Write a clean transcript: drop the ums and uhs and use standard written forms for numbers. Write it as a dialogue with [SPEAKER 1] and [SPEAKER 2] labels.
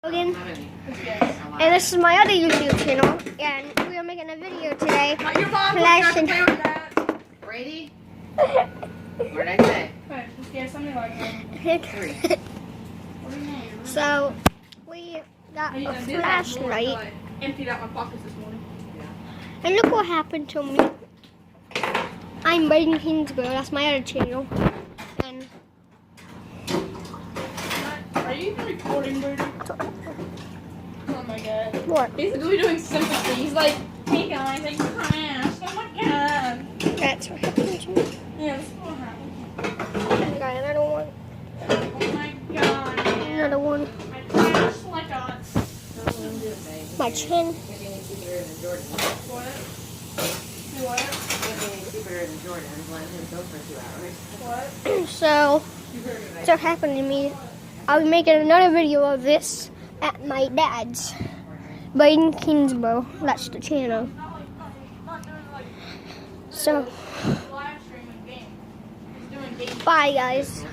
[SPEAKER 1] Again. And this is my other YouTube channel, and we are making a video today.
[SPEAKER 2] Your mom
[SPEAKER 1] Flashing.
[SPEAKER 2] play with that.
[SPEAKER 3] Brady? What did I say?
[SPEAKER 2] Yeah, something like that.
[SPEAKER 3] 3.
[SPEAKER 2] What do you mean?
[SPEAKER 1] So we got a flashlight,
[SPEAKER 2] I emptied out my pockets this morning.
[SPEAKER 1] and look what happened to me. I'm Braden Kingsborough. That's my other channel, and
[SPEAKER 2] Are you even recording, Brady? Oh my god.
[SPEAKER 1] what?
[SPEAKER 2] He's literally doing sympathy. He's like, hey guys, I crashed. Oh my god.
[SPEAKER 1] That's what happened to me.
[SPEAKER 2] Yeah, this is what happened.
[SPEAKER 1] Got another one.
[SPEAKER 2] Oh my god.
[SPEAKER 1] Another one.
[SPEAKER 2] I crashed like a...
[SPEAKER 1] My chin.
[SPEAKER 3] Maybe you need Jupiter than Jordan.
[SPEAKER 2] What? What?
[SPEAKER 3] Maybe you need Jupiter than Jordan. Let him go for 2 hours.
[SPEAKER 2] What?
[SPEAKER 1] So what happened to me? I'll be making another video of this at my dad's. Braden Kingsborough. That's the channel. So
[SPEAKER 2] Live streaming game. He's doing game.
[SPEAKER 1] bye guys.